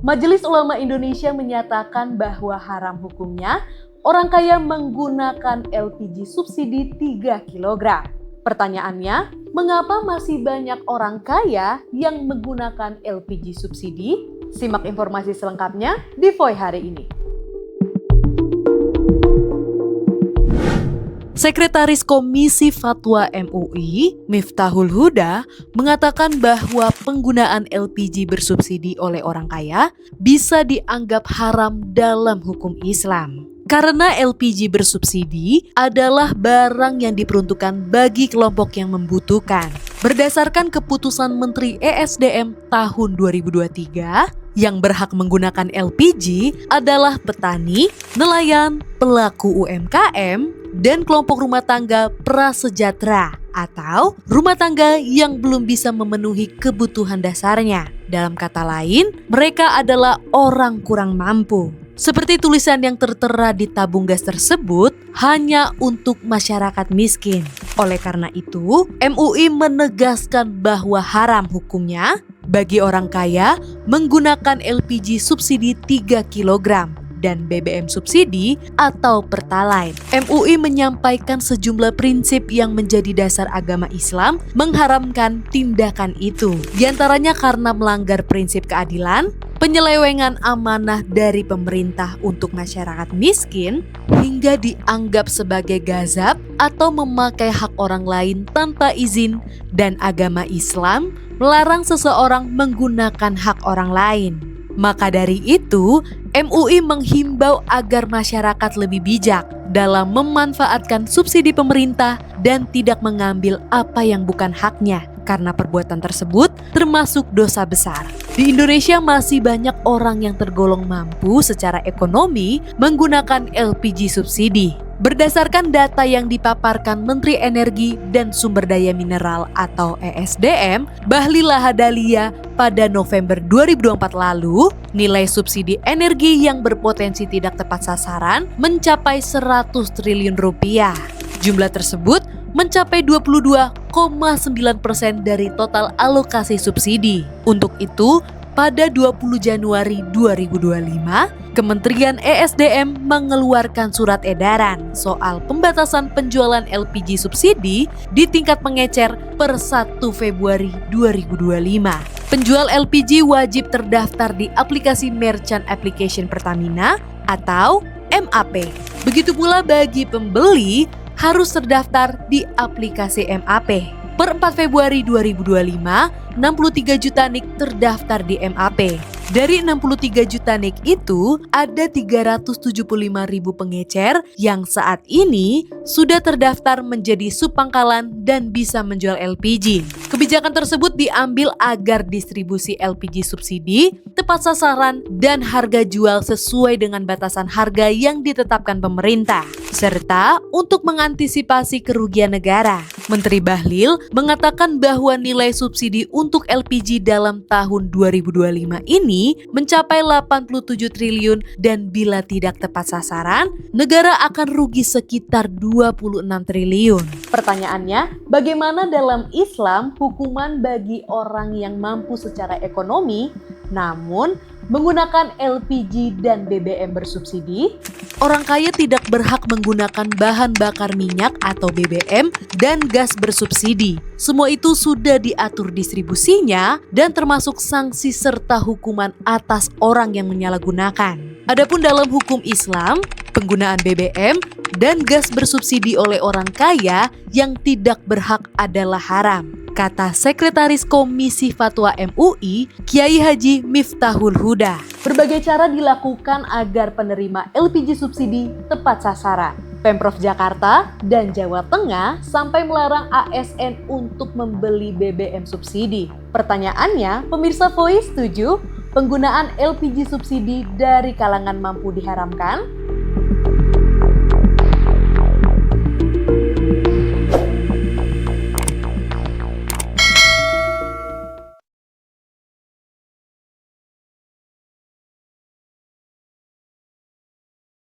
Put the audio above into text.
Majelis Ulama Indonesia menyatakan bahwa haram hukumnya orang kaya menggunakan LPG subsidi 3 kg. Pertanyaannya, mengapa masih banyak orang kaya yang menggunakan LPG subsidi? Simak informasi selengkapnya di Voy hari ini. Sekretaris Komisi Fatwa MUI, Miftahul Huda, mengatakan bahwa penggunaan LPG bersubsidi oleh orang kaya bisa dianggap haram dalam hukum Islam. Karena LPG bersubsidi adalah barang yang diperuntukkan bagi kelompok yang membutuhkan. Berdasarkan keputusan Menteri ESDM tahun 2023, yang berhak menggunakan LPG adalah petani, nelayan, pelaku UMKM, dan kelompok rumah tangga prasejahtera atau rumah tangga yang belum bisa memenuhi kebutuhan dasarnya. Dalam kata lain, mereka adalah orang kurang mampu. Seperti tulisan yang tertera di tabung gas tersebut, hanya untuk masyarakat miskin. Oleh karena itu, MUI menegaskan bahwa haram hukumnya bagi orang kaya menggunakan LPG subsidi 3 kg dan BBM subsidi atau Pertalite. MUI menyampaikan sejumlah prinsip yang menjadi dasar agama Islam mengharamkan tindakan itu. Di antaranya karena melanggar prinsip keadilan, penyelewengan amanah dari pemerintah untuk masyarakat miskin, hingga dianggap sebagai gazab atau memakai hak orang lain tanpa izin, dan agama Islam melarang seseorang menggunakan hak orang lain. Maka dari itu, MUI menghimbau agar masyarakat lebih bijak dalam memanfaatkan subsidi pemerintah dan tidak mengambil apa yang bukan haknya, karena perbuatan tersebut termasuk dosa besar. Di Indonesia masih banyak orang yang tergolong mampu secara ekonomi menggunakan LPG subsidi. Berdasarkan data yang dipaparkan Menteri Energi dan Sumber Daya Mineral atau ESDM, Bahlil Lahadalia pada November 2024 lalu, nilai subsidi energi yang berpotensi tidak tepat sasaran mencapai 100 triliun rupiah. Jumlah tersebut mencapai 22,9% dari total alokasi subsidi. Untuk itu, pada 20 Januari 2025, Kementerian ESDM mengeluarkan surat edaran soal pembatasan penjualan LPG subsidi di tingkat pengecer per 1 Februari 2025. Penjual LPG wajib terdaftar di aplikasi Merchant Application Pertamina atau MAP. Begitu pula bagi pembeli harus terdaftar di aplikasi MAP. Per 4 Februari 2025, 63 juta NIK terdaftar di MAP. Dari 63 juta NIK itu, ada 375 ribu pengecer yang saat ini sudah terdaftar menjadi subpangkalan dan bisa menjual LPG. Kebijakan tersebut diambil agar distribusi LPG subsidi tepat sasaran dan harga jual sesuai dengan batasan harga yang ditetapkan pemerintah, serta untuk mengantisipasi kerugian negara. Menteri Bahlil mengatakan bahwa nilai subsidi untuk LPG dalam tahun 2025 ini mencapai 87 triliun dan bila tidak tepat sasaran, negara akan rugi sekitar 26 triliun. Pertanyaannya, bagaimana dalam Islam hukuman bagi orang yang mampu secara ekonomi namun menggunakan LPG dan BBM bersubsidi? Orang kaya tidak berhak menggunakan bahan bakar minyak atau BBM dan gas bersubsidi. Semua itu sudah diatur distribusinya dan termasuk sanksi serta hukuman atas orang yang menyalahgunakan. Adapun dalam hukum Islam, penggunaan BBM dan gas bersubsidi oleh orang kaya yang tidak berhak adalah haram, kata Sekretaris Komisi Fatwa MUI, Kiai Haji Miftahul Huda. Berbagai cara dilakukan agar penerima LPG subsidi tepat sasaran. Pemprov Jakarta dan Jawa Tengah sampai melarang ASN untuk membeli BBM subsidi. Pertanyaannya, pemirsa Voice setuju penggunaan LPG subsidi dari kalangan mampu diharamkan?